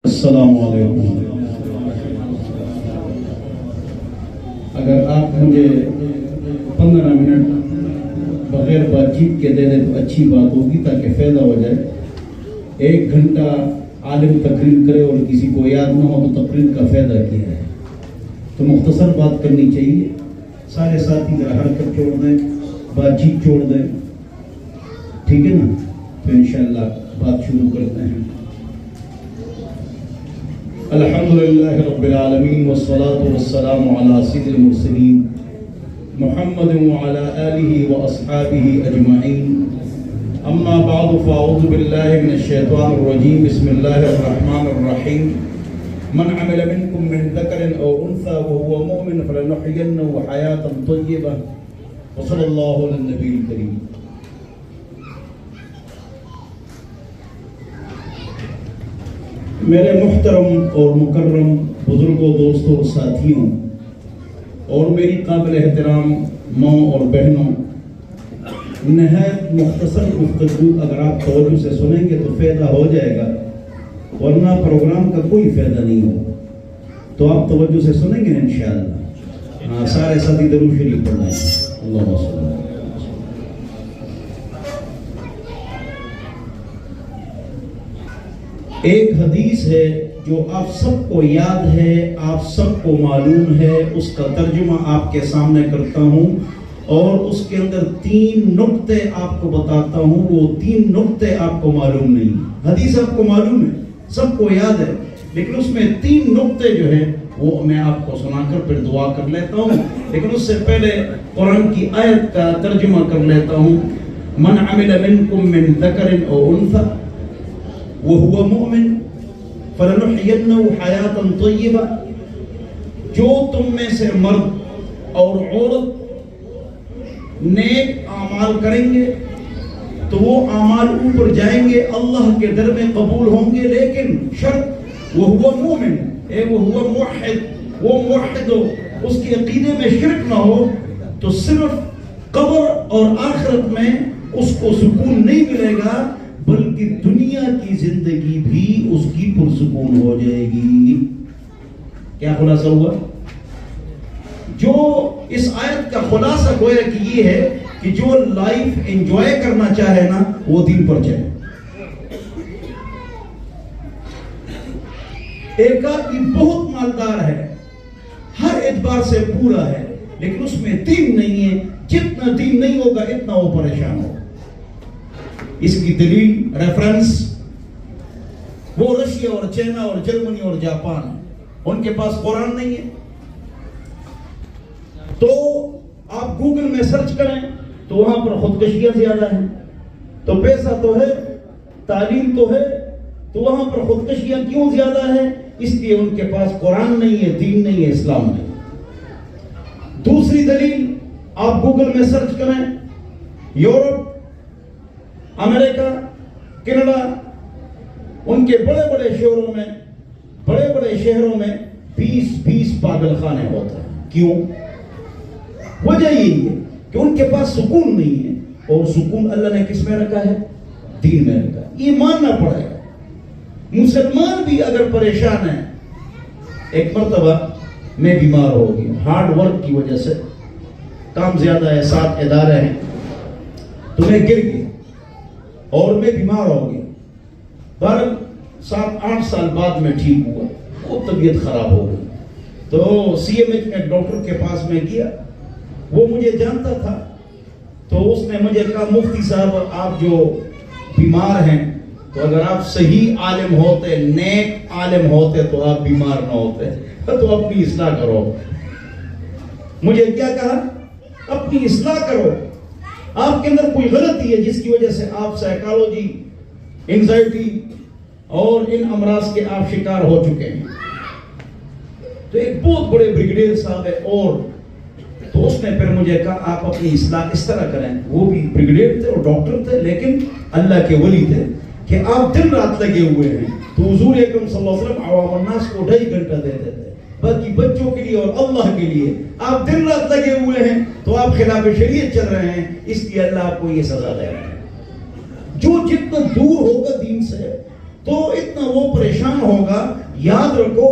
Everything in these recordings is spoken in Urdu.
السلام علیکم۔ اگر آپ مجھے 15 منٹ بغیر بات چیت کے دے دیں تو اچھی بات ہوگی تاکہ فائدہ ہو جائے۔ 1 گھنٹہ عالم تقریر کرے اور کسی کو یاد نہ ہو تو تقریر کا فائدہ کیا ہے؟ تو مختصر بات کرنی چاہیے۔ سارے ساتھی ذرا حرکت چھوڑ دیں، بات چیت چھوڑ دیں، ٹھیک ہے نا؟ تو انشاءاللہ بات شروع کرتے ہیں۔ الحمدللہ رب العالمین والصلاة والسلام علی سید المرسلین محمد وعلی آلہ واصحابہ اجمعین، اما بعد فاعوذ باللہ من الشیطان الرجیم، بسم اللہ الرحمن الرحیم۔ من عمل منکم من ذکر او انثى وهو مؤمن فلنحینہ حیاتا طیبہ، وصلی اللہ علی النبی الکریم۔ میرے محترم اور مکرم بزرگوں، دوستوں اور ساتھیوں، اور میری قابل احترام ماں اور بہنوں، نہایت مختصر گفتگو اگر آپ توجہ سے سنیں گے تو فائدہ ہو جائے گا، ورنہ پروگرام کا کوئی فائدہ نہیں ہو۔ تو آپ توجہ سے سنیں گے انشاءاللہ۔ سارے ساتھی درود شریف پڑھیں۔ اللہم صل علی۔ ایک حدیث ہے جو آپ سب کو یاد ہے، آپ سب کو معلوم ہے، اس کا ترجمہ آپ کے سامنے کرتا ہوں اور اس کے اندر 3 نقطے آپ کو بتاتا ہوں۔ وہ 3 نقطے آپ کو معلوم نہیں۔ حدیث آپ کو معلوم ہے، سب کو یاد ہے، لیکن اس میں 3 نقطے جو ہیں وہ میں آپ کو سنا کر پھر دعا کر لیتا ہوں۔ لیکن اس سے پہلے قرآن کی آیت کا ترجمہ کر لیتا ہوں۔ من عمل منکم من ذکر او انثى وهو مؤمن فلنحینہ حیاتا طیبہ، جو تم میں سے مرد اور عورت نیک اعمال کریں گے تو وہ اعمال اوپر جائیں گے، اللہ کے در میں قبول ہوں گے، لیکن شرط وہو مومن، وہو موحد، وہ موحد ہو، اس کے عقیدے میں شرک نہ ہو، تو صرف قبر اور آخرت میں اس کو سکون نہیں ملے گا، بلکہ دنیا کی زندگی بھی اس کی پرسکون ہو جائے گی۔ کیا خلاصہ ہوا؟ جو اس آیت کا خلاصہ گویا کہ یہ ہے کہ جو لائف انجوائے کرنا چاہے نا وہ دین پر چلے۔ ایک آدمی بہت مالدار ہے، ہر اعتبار سے پورا ہے، لیکن اس میں دین نہیں ہے، جتنا دین نہیں ہوگا اتنا وہ پریشان ہوگا۔ اس کی دلیل ریفرنس وہ رشیا اور چائنا اور جرمنی اور جاپان ہے، ان کے پاس قرآن نہیں ہے۔ تو آپ گوگل میں سرچ کریں تو وہاں پر خودکشیاں زیادہ ہیں، تو پیسہ تو ہے، تعلیم تو ہے، تو وہاں پر خودکشیاں کیوں زیادہ ہیں؟ اس لیے ان کے پاس قرآن نہیں ہے، دین نہیں ہے، اسلام نہیں۔ دوسری دلیل آپ گوگل میں سرچ کریں، یورپ، امریکہ، کینیڈا، ان کے بڑے بڑے شہروں میں، بڑے بڑے شہروں میں 20 پاگل خانے ہوتے ہیں۔ کیوں؟ وجہ یہی ہے کہ ان کے پاس سکون نہیں ہے، اور سکون اللہ نے کس میں رکھا ہے؟ دین میں رکھا ہے۔ یہ ماننا پڑے گا۔ مسلمان بھی اگر پریشان ہے، ایک مرتبہ میں بیمار ہو گیا، ہارڈ ورک کی وجہ سے، کام زیادہ ہے، 7 ادارے ہیں، تو میں گر گیا اور میں بیمار ہو گیا۔ پر 7-8 سال بعد میں ٹھیک ہوا، بہت طبیعت خراب ہو گئی۔ تو سی ایم ایچ میں ڈاکٹر کے پاس میں گیا، وہ مجھے جانتا تھا، تو اس نے مجھے کہا مفتی صاحب آپ جو بیمار ہیں، تو اگر آپ صحیح عالم ہوتے، نیک عالم ہوتے تو آپ بیمار نہ ہوتے، تو اپنی اصلاح کرو۔ مجھے کیا کہا؟ اپنی اصلاح کرو، آپ کے اندر کوئی غلطی ہے جس کی وجہ سے آپ سائیکالوجی، انزائٹی اور ان امراض کے آپ شکار ہو چکے ہیں۔ تو ایک بہت بڑے بریگیڈیئر صاحب ہے، اور تو اس نے پھر مجھے کہا آپ اپنی اصلاح اس طرح کریں۔ وہ بھی بریگیڈیئر تھے اور ڈاکٹر تھے، لیکن اللہ کے ولی تھے، کہ آپ دن رات لگے ہوئے ہیں۔ تو حضور اکرم صلی اللہ علیہ وسلم عوام الناس کو 2.5 گھنٹہ دیتے تھے، باقی بچوں کے لیے اور اللہ کے لیے آپ دن رات لگے ہوئے ہیں، تو آپ خلاف شریعت چل رہے ہیں، اس لیے اللہ آپ کو یہ سزا دے رہا ہے۔ جو جتنا دور ہوگا دین سے تو اتنا وہ پریشان ہوگا. یاد رکھو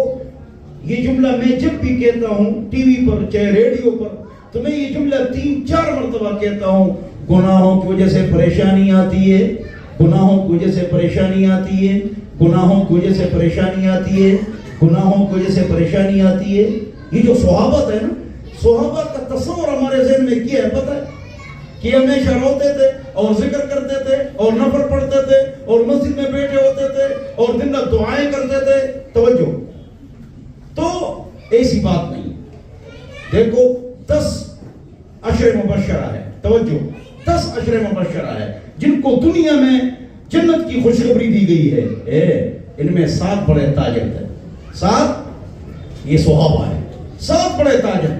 یہ جملہ میں جب بھی کہتا ہوں ٹی وی پر چاہے ریڈیو پر تو میں یہ جملہ 3-4 مرتبہ کہتا ہوں. گناہوں کی وجہ سے پریشانی آتی ہے, گناہوں کی وجہ سے پریشانی آتی ہے, گناہوں کی وجہ سے پریشانی آتی ہے, گناہوں کی وجہ سے پریشانی آتی ہے. یہ جو صحابت ہے نا, صحابت کا تصور ہمارے ذہن میں کیا ہے پتہ ہے کہ ہمیشہ روتے تھے اور ذکر کرتے تھے اور نفل پڑھتے تھے اور مسجد میں بیٹھے ہوتے تھے اور دن رات دعائیں کرتے تھے. توجہ, تو ایسی بات نہیں. دیکھو 10 عشر مبشرہ ہے, توجہ 10 عشر مبشرہ ہے جن کو دنیا میں جنت کی خوشخبری دی گئی ہے. ان میں 7 بڑے تاجر تھے. 7 یہ صحابہ ہے, 7 بڑے تاجر.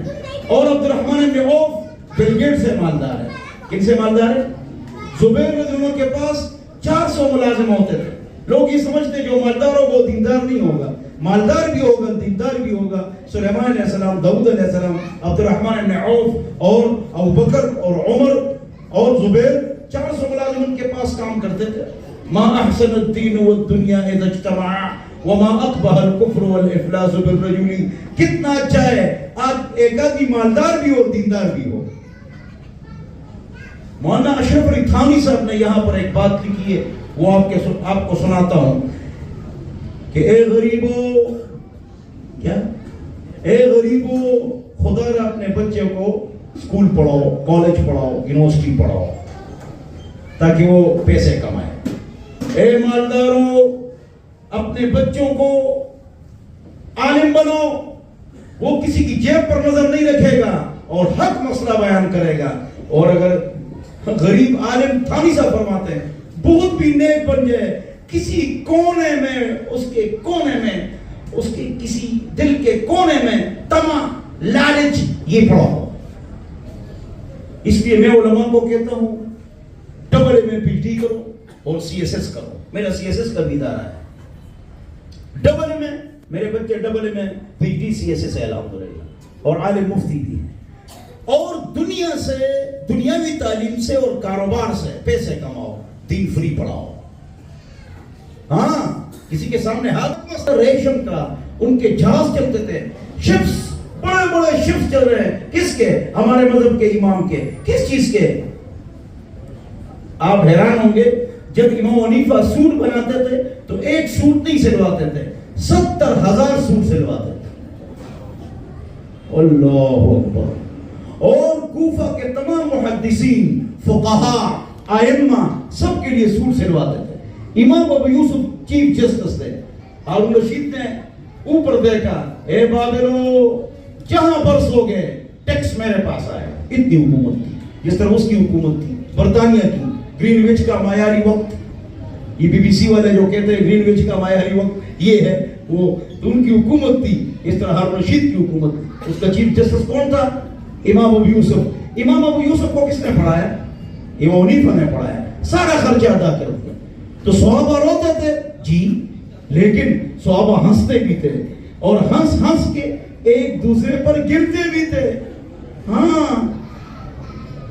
اور عبد الرحمن بن عوف بل گیٹ سے مالدار ہے. کن سے مالدار ہے؟ زبیر رضی اللہ عنہ کے پاس 400 ملازم ہوتے تھے. لوگ یہ سمجھتے جو مالدار ہوگا وہ دیندار نہیں ہوگا. مالدار بھی ہوگا, دیندار بھی ہوگا. سلیمان علیہ السلام, داؤد علیہ السلام, عبد الرحمن بن عوف اور ابوبکر اور عمر اور زبیر 400 ملازم ان کے پاس کام کرتے تھے. ما احسن الدین والدنیا اذا اجتمعا وما اقبح الكفر والافلاس بالرجل. کتنا اچھا ہے آج ایک آدمی مالدار بھی ہو اور دیندار بھی ہو. مولانا اشرف علی تھانوی صاحب نے یہاں پر ایک بات لکھی ہے, وہ آپ کو سناتا ہوں کہ اے غریبو, کیا اے غریبو, خدا را اپنے بچے کو اسکول پڑھاؤ, کالج پڑھاؤ, یونیورسٹی پڑھاؤ تاکہ وہ پیسے کمائے. اے مالداروں, اپنے بچوں کو عالم بنو, وہ کسی کی جیب پر نظر نہیں رکھے گا اور حق مسئلہ بیان کرے گا. اور اگر غریب عالم, تھانی صاحب فرماتے ہیں, بہت بھی نیک بن جائے, کسی کونے میں, اس کے کونے میں, اس کے کسی دل کے کونے میں طمع, لالچ, یہ پڑھاؤ. اس لیے میں علماء کو کہتا ہوں ڈبل اے میں پی ایچ ڈی کرو اور سی ایس ایس کرو. میرا سی ایس ایس کا بھی ادارہ ہے. ڈبل اے میں میرے بچے ڈبل اے میں P H D C S S ہے الحمدللہ, اور عالم مفتی بھی ہیں. اور دنیا سے, دنیاوی تعلیم سے اور کاروبار سے پیسے کماؤ, دین فری پڑھاؤ. ہاں, کسی کے سامنے ہاتھ ریشم کا ان کے جہاز چلتے تھے, شپس, بڑے بڑے شپس چل رہے ہیں. کس کے؟ ہمارے مذہب کے امام کے. کس چیز کے؟ آپ حیران ہوں گے, جب امام حنیفہ سوٹ بناتے تھے تو ایک سوٹ نہیں سلواتے تھے, 70,000 سوٹ سلواتے تھے. اللہ اکبر. اور کوفہ کے تمام محدثین, فقہاء, ائمہ سب کے لیے سوٹ سلواتے تھے. امام ابو یوسف چیف جسٹس تھے. ہارون رشید نے اوپر دیکھا, اے بابلو جہاں برسو گے ٹیکس میرے پاس آئے. اتنی حکومت تھی جس طرح اس کی حکومت تھی برطانیہ کی. گرین وچ کا معیاری وقت, یہ بی بی سی والے جو کہتے ہیں گرین وچ کا معیاری وقت یہ ہے, وہ ان کی حکومت تھی. اس طرح ہارون رشید کی حکومت تھی. اس کا چیف جسٹس کون تھا؟ امام ابو یوسف. امام ابو یوسف کو کس نے پڑھایا؟ امام حنیفہ نے پڑھایا. سارا خرچہ ادا کر دیا. تو صحابہ روتے تھے جی, لیکن صحابہ ہنستے بھی تھے اور ہنس ہنس کے ایک دوسرے پر گرتے بھی تھے. ہاں,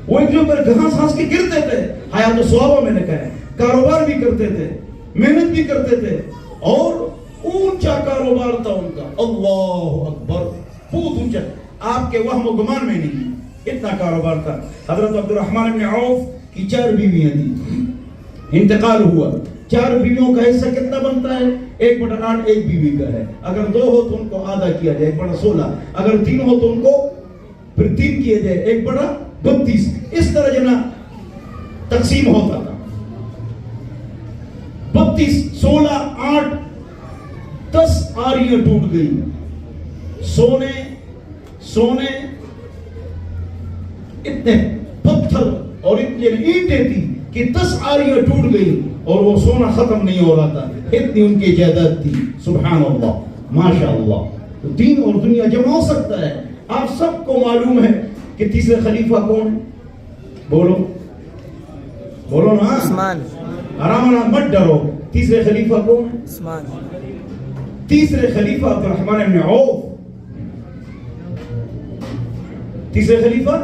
وہ ایک دوسرے پر ہنس ہنس کے گرتے تھے. حیات صحابہ میں نے کہا ہے, کاروبار بھی کرتے تھے, محنت بھی کرتے تھے, اور اونچا کاروبار تھا ان کا. اللہ اکبر, بہت اونچا. آپ کے وہم و گمان میں نہیں, اتنا کاروبار تھا. حضرت عبد الرحمن بن عوف کی 4 بیویاں تھیں. انتقال ہوا, 4 بیویوں کا حصہ کتنا بنتا ہے؟ 1/8 ایک بیوی کا ہے. اگر 2 ہو تو ان کو آدھا کیا جائے 1/16. اگر 3 ہو تو ان کو پھر 3 کیے جائے 1/32. اس طرح جنا تقسیم ہوتا تھا. 32, 16, 8, 10 آریاں ٹوٹ گئی. سونے اتنے پتھر اور اتنے اینٹیں تھی کہ 10 آریاں ٹوٹ گئی اور وہ سونا ختم نہیں ہو رہا تھا. اتنی ان کی جائیداد تھی. سبحان اللہ, ماشاء اللہ. تو دین اور دنیا جمع ہو سکتا ہے. آپ سب کو معلوم ہے کہ تیسرے خلیفہ کون ہے؟ بولو نا, عثمان. آرام مت ڈرو. تیسرے خلیفہ کون ہے؟ عثمان. تیسرے خلیفہ عبد الرحمن بن عوف. تیسرے خلیفہ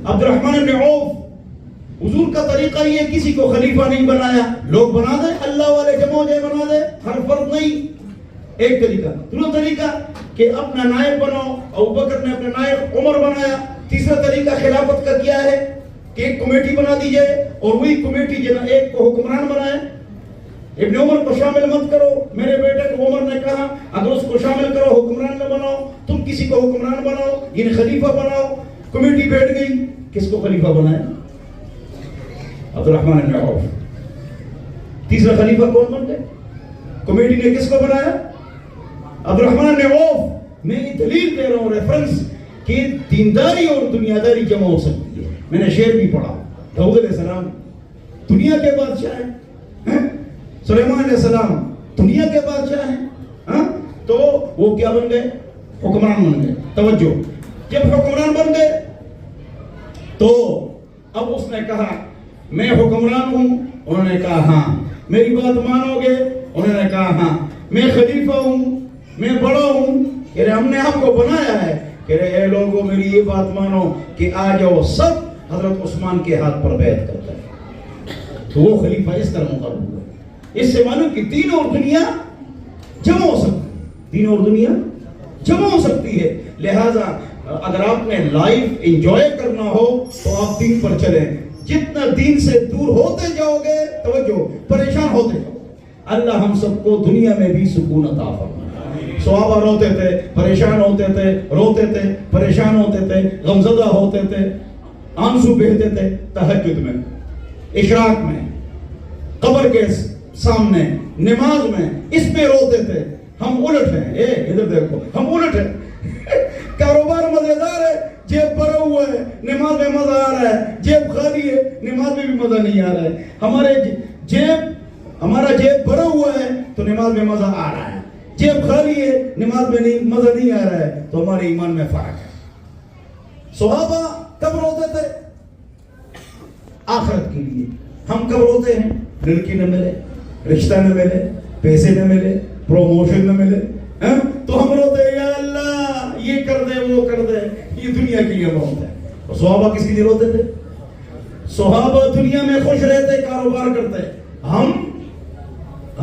عبد الرحمن بن عوف. حضور کا طریقہ یہ کسی کو خلیفہ نہیں بنایا، لوگ بنا دے، اللہ والے جمع جائے بنا دے، ہر فرد نہیں. ایک طریقہ. دوسرا طریقہ کہ اپنا نائب بناؤ، ابوبکر نے اپنا نائب عمر بنایا. تیسرا طریقہ خلافت کا کیا ہے کہ ایک کمیٹی بنا دی جائے اور وہی کمیٹی ایک کو حکمران بنائے. ابن عمر کو شامل مت کرو، میرے بیٹے کو عمر نے کہا اگر اس کو شامل کرو حکمران نہ بناؤ، تم کسی کو حکمران بناؤ، یعنی خلیفہ بناؤ. کمیٹی بیٹھ گئی، کس کو خلیفہ بنایا؟ عبد الرحمن بن عوف. تیسرا خلیفہ کون بن گئے؟ کمیٹی نے کس کو بنایا؟ عبد الرحمن بن عوف. میں یہ دلیل دے رہا ہوں ریفرنس کہ دینداری اور دنیاداری جمع ہو سکتی ہے. میں نے شعر بھی پڑھا. داؤد علیہ السلام دنیا کے بادشاہ ہیں، سلیمان علیہ السلام دنیا کے بادشاہ ہیں، تو وہ کیا بن گئے؟ حکمران بن گئے. توجہ، جب حکمران بن گئے تو اب اس نے کہا میں حکمران ہوں، انہوں نے کہا ہاں. میری بات مانو گے؟ انہوں نے کہا ہاں. میں خلیفہ ہوں، میں بڑا ہوں. کہہ رہے ہم نے آپ کو بنایا ہے. کہہ رہے اے لوگوں میری یہ بات مانو کہ آ جاؤ سب حضرت عثمان کے ہاتھ پر بیعت کرتا ہے. تو وہ خلیفہ اس طرح مقرر ہوا. اس سے معلوم کہ دین اور دنیا جمع ہو سکتی ہے، دین اور دنیا جمع ہو سکتی ہے. لہذا اگر آپ نے لائف انجوائے کرنا ہو تو آپ دین پر چلیں. جتنا دین سے دور ہوتے جاؤ گے، توجہ، پریشان ہوتے جاؤ. اللہ ہم سب کو دنیا میں بھی سکون عطا فرمائے. صحابہ روتے تھے، پریشان ہوتے تھے، روتے تھے، پریشان ہوتے تھے، غمزدہ ہوتے تھے، آنسو بہتے تھے. تہجد میں، اشراق میں، قبر کے سامنے، نماز میں، اس پہ روتے تھے. ہم الٹ ہیں. ادھر دیکھو، ہم الٹ ہیں. کاروبار مزیدار ہے، جیب بھرا ہوا ہے، نماز میں مزہ آ رہا ہے. جیب خالی ہے، نماز میں بھی مزہ نہیں آ رہا ہے. ہمارا جیب بھرا ہوا ہے تو نماز میں مزہ آ رہا ہے. جیب خالی ہے، نماز میں مزہ نہیں آ رہا ہے، تو ہمارے ایمان میں فرق ہے. صحابہ کب روتے تھے؟ آخرت کے لیے. ہم کب روتے ہیں؟ لڑکی نہ ملے، رشتہ نہ ملے، پیسے نہ ملے، پروموشن نہ ملے، تو ہم روتے ہیں یا اللہ یہ کر دے وہ کر دے. یہ دنیا کے لیے بہت ہے. اور صحابہ کس کے لیے روتے تھے؟ صحابہ دنیا میں خوش رہتے، کاروبار کرتے.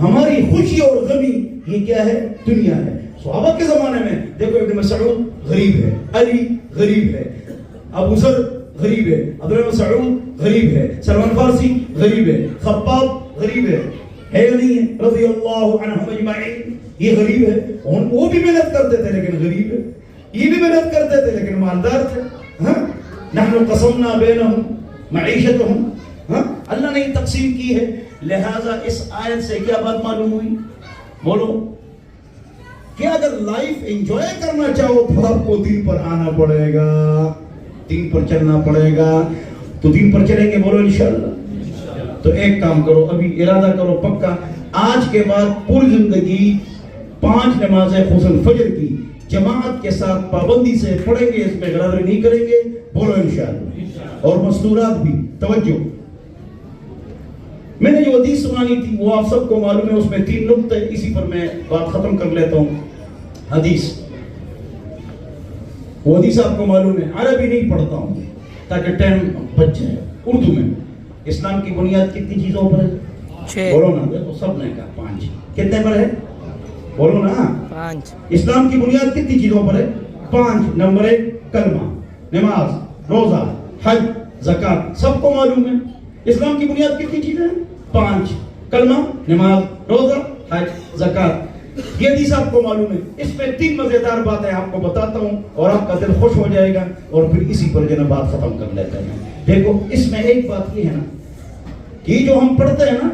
ہماری خوشی اور غمی یہ کیا ہے؟ دنیا ہے. صحابہ کے زمانے میں دیکھو، ابن مسعود غریب ہے، علی غریب ہے، ابو ذر غریب ہے، عبداللہ بن مسعود غریب ہے، سلمان فارسی غریب ہے، خباب غریب ہے یا نہیں ہے؟ رضی اللہ عنہم اجمعین. یہ غریب ہے. وہ بھی محنت کرتے تھے لیکن غریب ہے. یہ بھی محنت کرتے تھے لیکن مالدار تھے. نحن قسمنا بینہم معیشتہم. اللہ نے تقسیم کی ہے. لہذا اس آیت سے کیا بات معلوم ہوئی؟ بولو کہ اگر لائف انجوائے کرنا چاہو تو آپ کو دین پر آنا پڑے گا، دین پر چلنا پڑے گا. تو دین پر چلیں گے، بولو انشاءاللہ. تو ایک کام کرو، ابھی ارادہ کرو پکا، آج کے بعد پوری زندگی 5 نمازیں خصوصاً فجر کی جماعت کے ساتھ پابندی سے پڑھیں گے، اس میں غرض نہیں کریں گے، بولو انشاءاللہ. اور مستورات بھی. توجہ، میں نے جو حدیث سنانی تھی وہ آپ سب کو معلوم ہے، اس میں 3 نقطے، اسی پر میں بات ختم کر لیتا ہوں. حدیث، وہ حدیث آپ کو معلوم ہے. عربی نہیں پڑھتا ہوں تاکہ ٹائم بچ جائے. اردو میں اسلام کی بنیاد کتنی چیزوں پر ہے؟ بولو نا. دیکھو سب نے کہا 5. کتنے پر ہے؟ بولو نا. 5. اسلام کی بنیاد کتنی چیزوں پر ہے؟ 5. نمبر 1 کلمہ، نماز، روزہ، حج، زکات. سب کو معلوم ہے اسلام کی بنیاد کتنی چیزیں ہیں؟ 5. کلمہ، نماز، روزہ، حج، زکات. یہ حدیث آپ کو معلوم ہے. اس میں 3 مزیدار باتیں آپ کو بتاتا ہوں اور آپ کا دل خوش ہو جائے گا، اور پھر اسی پر جو ہے بات ختم کر لیتے ہیں. دیکھو اس میں ایک بات یہ ہے نا کہ جو ہم پڑھتے ہیں نا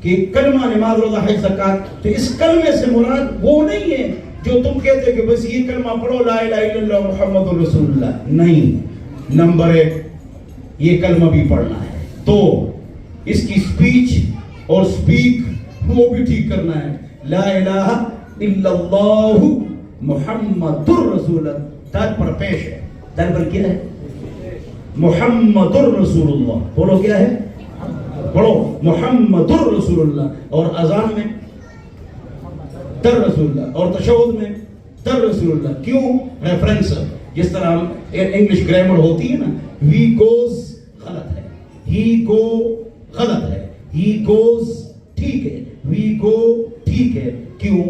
کہ کلمہ، نماز، روزہ، حج، زکات، تو اس کلمے سے مراد وہ نہیں ہے جو تم کہتے کہ بس یہ کلمہ پڑھو لا الہ الا اللہ محمد رسول اللہ. نہیں. نمبر 1 یہ کلمہ بھی پڑھنا ہے، تو اس کی سپیچ اور سپیک وہ بھی ٹھیک کرنا ہے. لا الہ الا اللہ محمد الرسول اللہ در پر پیش ہے. در پر کیا ہے؟ محمد الرسول اللہ. بولو کیا ہے؟ پڑھو محمد الرسول اللہ. اور اذان میں در رسول اللہ، اور تشہد میں در رسول اللہ. کیوں؟ ریفرنس. جس طرح ہم انگلش گرامر ہوتی ہے نا، وی گوز غلط ہے، ہی گو غلط ہے, ہی گوز ٹھیک ہے, وی گو ٹھیک ہے. کیوں؟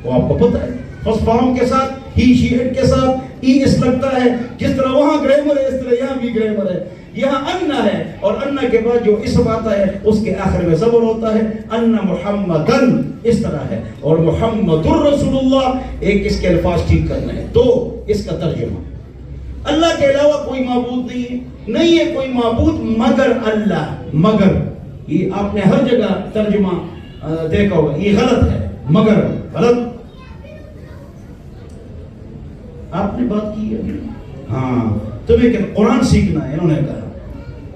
وہ آپ کو پتہ ہے. فرسٹ فارم کے ساتھ ہی شی اٹ کے ساتھ ای اس لگتا ہے. جس طرح وہاں گرامر ہے اس طرح یہاں بھی گرامر ہے. یہاں انا ہے اور انا کے بعد جو اسم آتا ہے اس کے آخر میں زبر ہوتا ہے. انا محمدن اس طرح ہے, اور محمد الرسول اللہ. ایک اس کے الفاظ ٹھیک کرنا ہے. دو اس کا ترجمہ, اللہ کے علاوہ کوئی معبود نہیں ہے, نہیں ہے کوئی معبود مگر اللہ. مگر یہ آپ نے ہر جگہ ترجمہ دیکھا ہوگا, یہ غلط ہے. مگر غلط. آپ نے بات کی ہے ہاں تمہیں کہ قرآن سیکھنا ہے. انہوں نے کہا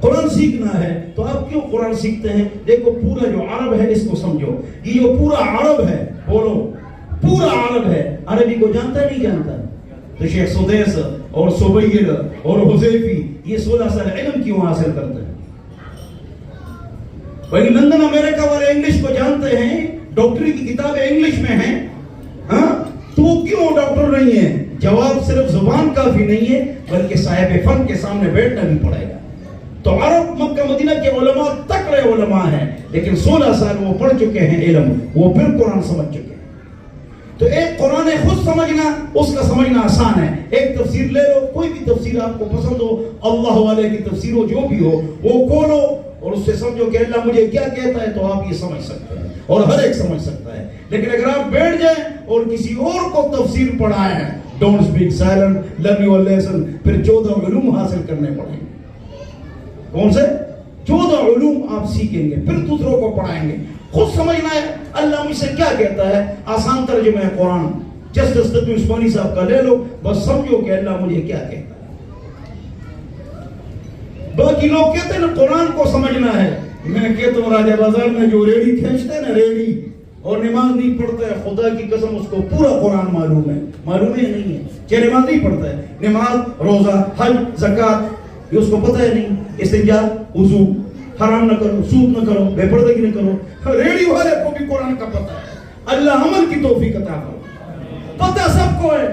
قرآن سیکھنا ہے تو آپ کیوں قرآن سیکھتے ہیں؟ دیکھو پورا جو عرب ہے اس کو سمجھو. یہ جو پورا عرب ہے, بولو پورا عرب ہے, عربی کو جانتا ہے نہیں جانتا؟ تو شیخ سدیس اور سبیر اور حذیفی یہ 16 سال علم کیوں حاصل کرتے ہیں؟ وہی لندن امریکہ والے انگلش کو جانتے ہیں, ڈاکٹری کی کتابیں انگلش میں ہیں, ہاں تو وہ کیوں ڈاکٹر نہیں ہے؟ جواب صرف زبان کافی نہیں ہے بلکہ صاحب فن کے سامنے بیٹھنا بھی پڑے گا. تو عرب مکہ مدینہ کے علماء تکڑے علماء ہیں, لیکن 16 سال وہ پڑھ چکے ہیں علم, وہ پھر قرآن سمجھ چکے ہیں. تو ایک قرآن خود سمجھنا, اس کا سمجھنا آسان ہے. ایک تفسیر لے لو, کوئی بھی تفسیر آپ کو پسند ہو, اللہ والے کی تفسیر ہو, جو بھی ہو, وہ کھولو اور اس سے سمجھو کہ اللہ مجھے کیا کہتا ہے, تو آپ یہ سمجھ سکتے ہیں اور ہر ایک سمجھ سکتا ہے. لیکن اگر آپ بیٹھ جائیں اور کسی اور کو تفسیر پڑھائیں, don't speak silent, learn your lesson, پھر 14 علوم حاصل کرنے پڑیں گے. کون سے 14 علوم آپ سیکھیں گے, پھر دوسروں کو پڑھائیں گے. خود سمجھنا ہے اللہ مجھ سے کیا کہتا ہے. آسان ترجمہ ہے قرآن, جسٹس تقی عثمانی صاحب کا لے لو, بس سمجھو کہ اللہ مجھے کیا کہتا ہے. باقی لوگ کہتے ہیں نا قرآن کو سمجھنا ہے. میں کہتا ہوں راجہ بازار میں جو ریڑی کھینچتے ہیں نا, ریڑی, اور نماز نہیں پڑھتا ہے, خدا کی قسم اس کو پورا قرآن معلوم ہے. معلوم ہے نہیں ہے کہ نماز نہیں پڑھتا ہے, نماز, روزہ, حج, زکات یہ اس کو پتہ ہے نہیں. استنجا, وضو, حرام نہ کرو, سود نہ کرو, بے پردگی نہ کرو. ریڑی والے کو بھی قرآن کا پتہ ہے. اللہ عمل کی توفیق عطا کرو. پتہ سب کو ہے,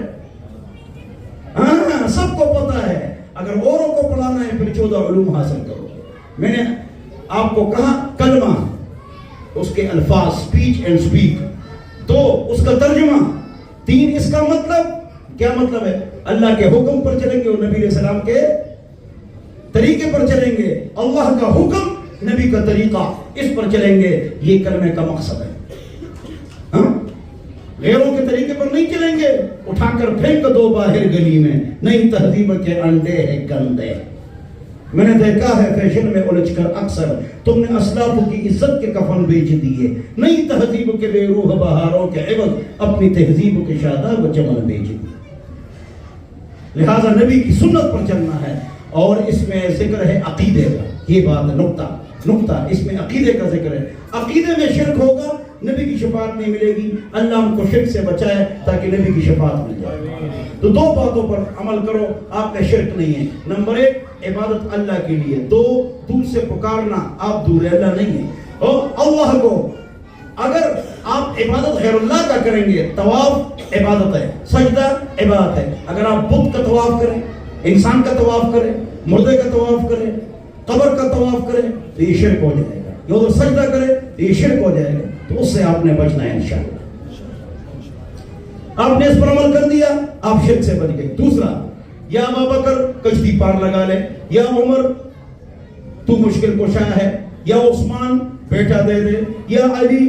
ہاں سب کو پتہ ہے. اگر اوروں کو پڑھانا ہے پھر 14 علوم حاصل کرو. میں نے آپ کو کہا کلمہ, اس کے الفاظ, اسپیچ اینڈ اسپیک, 2 اس کا ترجمہ, 3 اس کا مطلب. کیا مطلب ہے؟ اللہ کے حکم پر چلیں گے اور نبی علیہ السلام کے طریقے پر چلیں گے. اللہ کا حکم, نبی کا طریقہ, اس پر چلیں گے. یہ کلمے کا مقصد ہے. ہاں غیروں کے طریقے پر نہیں چلیں گے, اٹھا کر پھینک دو باہر گلی میں, نہیں تہذیب کے انڈے ہیں گندے. میں نے دیکھا ہے فیشن میں الجھ کر اکثر, تم نے اسلاف کی عزت کے کفن بیچ دیے, نہیں تہذیب کے بے روح بہاروں کے عوض اپنی تہذیب کے شاداب و چمن بیچ دیے. لہذا نبی کی سنت پر چلنا ہے. اور اس میں ذکر ہے عقیدے کا. یہ بات نقطہ اس میں عقیدے کا ذکر ہے. عقیدے میں شرک ہوگا, نبی کی شفاعت نہیں ملے گی. اللہ ہم کو شرک سے بچائے تاکہ نبی کی شفاعت مل جائے. تو 2 باتوں پر عمل کرو, آپ میں شرک نہیں ہے. نمبر 1 عبادت اللہ کے لیے, 2 دور سے پکارنا, آپ دور اللہ نہیں ہے. اور اللہ کو اگر آپ عبادت غیر اللہ کا کریں گے, طواف عبادت ہے, سجدہ عبادت ہے. اگر آپ بت کا طواف کریں, انسان کا طواف کریں, مردے کا طواف کریں, قبر کا طواف کریں, تو یہ شرک ہو جائے گا. یا اگر سجدہ کریں تو یہ شرک ہو جائے گا. تو اس سے آپ نے بچنا ہے انشاءاللہ. آپ نے اس پر عمل کر دیا, آپ شرک سے بچ گئے. دوسرا, یا ابوبکر کشتی پار لگا لے, یا عمر تو مشکل کشا ہے, یا عثمان بیٹا دے دے, یا علی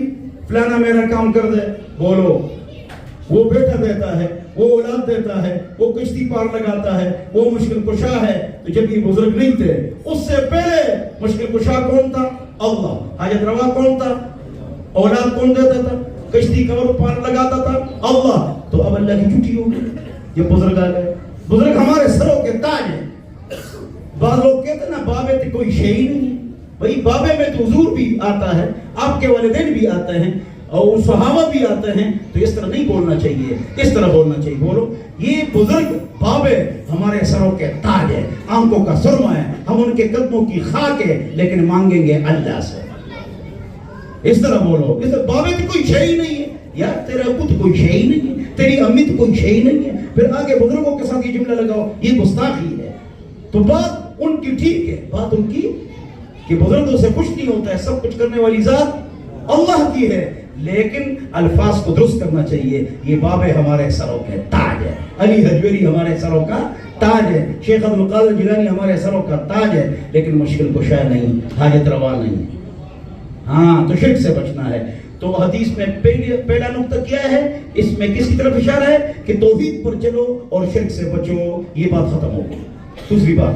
فلانا میرا کام کر دے. بولو وہ بیٹا دیتا ہے, وہ اولاد دیتا ہے, وہ کشتی پار لگاتا ہے, وہ مشکل کشا ہے. تو جب یہ بزرگ نہیں تھے, اس سے پہلے مشکل کشا کون تھا؟ اللہ. حاجت روا کون تھا؟ اولاد کون دیتا تھا؟ کشتی کور پار لگاتا تھا اللہ. تو اب اللہ کی چھٹی ہو گئی, یہ بزرگ آ گئے. بزرگ ہمارے سروں کے تاج ہیں. بعض لوگ کہتے ہیں نا بابے تو کوئی شے ہی نہیں ہے. بھائی بابے میں تو حضور بھی آتا ہے, آپ کے والدین بھی آتے ہیں, اور صحابہ بھی آتے ہیں. تو اس طرح نہیں بولنا چاہیے, اس طرح بولنا چاہیے. بولو یہ بزرگ بابے ہمارے سروں کے تاج ہیں, آنکھوں کا سرما ہے, ہم ان کے قدموں کی خاک ہے, لیکن مانگیں گے اللہ سے. اس طرح بولو. اس طرح بابے تو کوئی شے ہی نہیں ہے. یار تیرا ابو تو کوئی شے ہی نہیں ہے, تیری امی تو کوئی شے ہی نہیں ہے. پھر آگے بزرگوں کے ساتھ یہ جملہ لگاؤ, یہ گستاخی ہے. تو بات ان کی ٹھیک ہے بات ان کی کہ بزرگوں سے کچھ نہیں ہوتا ہے, سب کچھ کرنے والی ذات اللہ کی ہے, لیکن الفاظ کو درست کرنا چاہیے. یہ باب ہمارے سروں کے تاج ہے, علی حجویری ہمارے سروں کا تاج ہے, شیخ عبد القادر جیلانی ہمارے سروں کا تاج ہے, لیکن مشکل کشا نہیں, حاجت روا نہیں. ہاں تو شرک سے بچنا ہے. تو حدیث میں پہلا نقطہ کیا ہے, اس میں کس کی طرف اشارہ ہے کہ توحید پر چلو اور شرک سے بچو, یہ بات ختم ہو گئی. دوسری بات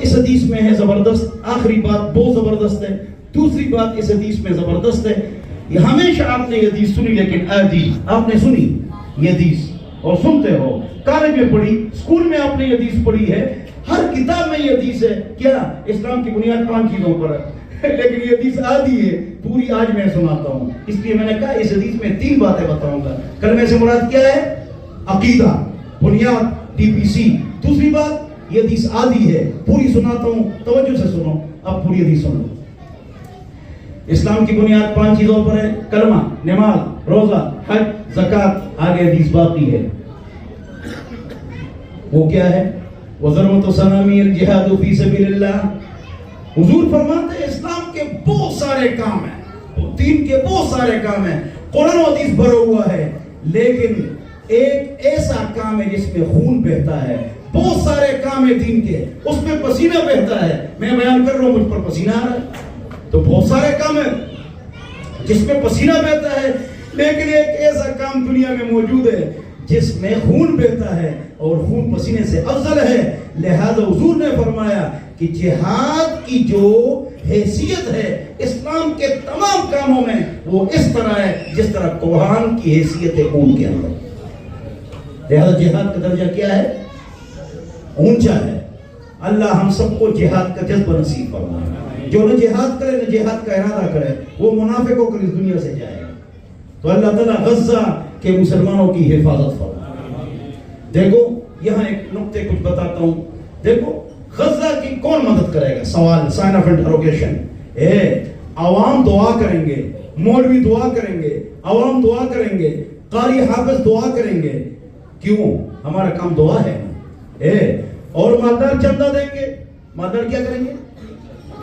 اس حدیث میں ہے زبردست, آخری بات بہت زبردست ہے. دوسری بات اس حدیث میں زبردست ہے. یہ ہمیشہ آپ نے یہ حدیث سنی, لیکن آپ نے سنی یہ حدیث اور سنتے ہو, کالج میں پڑھی, اسکول میں آپ نے یہ حدیث پڑھی ہے, ہر کتاب میں یہ حدیث ہے. کیا اسلام کی بنیاد 5 چیزوں پر ہے, لیکن یہ حدیث آدھی ہے, پوری آج میں سناتا ہوں. اس لیے میں نے کہا اس حدیث میں 3 باتیں بتاؤں گا. کلمے سے مراد کیا ہے؟ عقیدہ, بنیاد, TPC. دوسری بات یہ حدیث آدھی ہے, پوری سناتا ہوں, توجہ سے سنو. اب پوری حدیث سنو. اسلام کی بنیاد 5 چیزوں پر ہے, کلمہ, نماز, روزہ, حج, زکات. آگے حدیث باقی ہے, وہ کیا ہے؟ وَذَرْوَةُ سَنَامِ الْجِهَادُ فِي سَبِيلِ اللَّهِ. حضور فرماتے ہیں اسلام کے بہت سارے کام ہیں, دین کے بہت سارے کام ہیں, قرآن و حدیث بھرا ہوا ہے, لیکن ایک ایسا کام ہے جس میں خون بہتا ہے. بہت سارے کام ہیں دین کے, اس میں پسینہ بہتا ہے. میں بیان کر رہا ہوں, مجھ پر پسینہ آ رہا ہے. تو بہت سارے کام ہیں جس میں پسینہ بہتا ہے, لیکن ایک ایسا کام دنیا میں موجود ہے جس میں خون بہتا ہے, اور خون پسینے سے افضل ہے. لہذا حضور نے فرمایا کہ جہاد کی جو حیثیت ہے اسلام کے تمام کاموں میں, وہ اس طرح ہے جس طرح قرآن کی حیثیت ہے خون کے اندر. لہذا جہاد کا درجہ کیا ہے؟ اونچا ہے. اللہ ہم سب کو جہاد کا جذبہ نصیب فرمائے. جو نہ جہاد کرے نہ جہاد کا ارادہ کرے, وہ منافق ہو کر اس دنیا سے جائے. تو اللہ تعالیٰ غزہ کے مسلمانوں کی حفاظت فرمائے. دیکھو یہاں ایک نقطے کچھ بتاتا ہوں. دیکھو غزہ کی کون مدد کرے گا؟ سوال, سائن آف انٹروگیشن. عوام دعا کریں گے, مولوی دعا کریں گے, عوام دعا کریں گے, قاری حافظ دعا کریں گے. کیوں؟ ہمارا کام دعا ہے. اور مالدار چندہ دیں گے. مالدار کیا کریں گے؟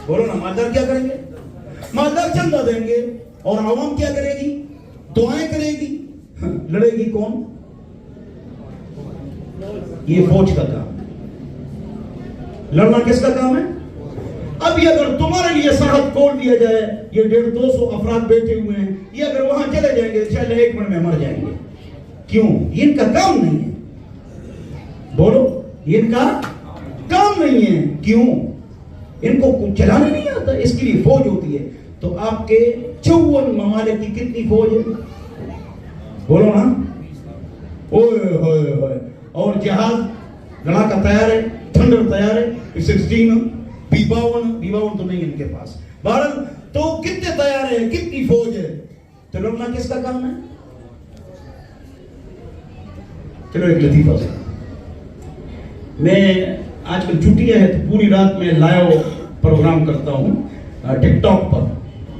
بولو نا, مالدار کیا کریں گے؟ مالدار چندہ دیں گے. اور عوام کیا کرے گی؟ دعائیں کرے گی. لڑے گی کون؟ یہ فوج کا کام. لڑنا کس کا کام ہے؟ ابھی اگر تمہارے لیے سرحد کھول دیا جائے, یہ 150-200 افراد بیٹھے ہوئے ہیں, یہ اگر وہاں چلے جائیں گے چلے 1 منٹ میں مر جائیں گے. کیوں؟ یہ ان کا کام نہیں ہے. بولو, یہ ان کا کام نہیں ہے. کیوں؟ ان کو چلانے نہیں آتا, اس کے لیے فوج ہوتی ہے. تو آپ کے 54 ممالک کی کتنی فوج ہے؟ بولو نا. اوئے ہوئے ہوئے. اور جہاز لڑاکا تیار ہے, تھنڈر تیار ہے, F-16, B-52 تو نہیں ان کے پاس. بہرحال تو کتنے تیار ہیں, کتنی فوج ہے. تو لڑنا کس کا کام ہے؟ چلو ایک لطیفہ سے, میں آج کل چھٹیاں ہیں تو پوری رات میں لائیو پروگرام کرتا ہوں ٹک ٹاک پر.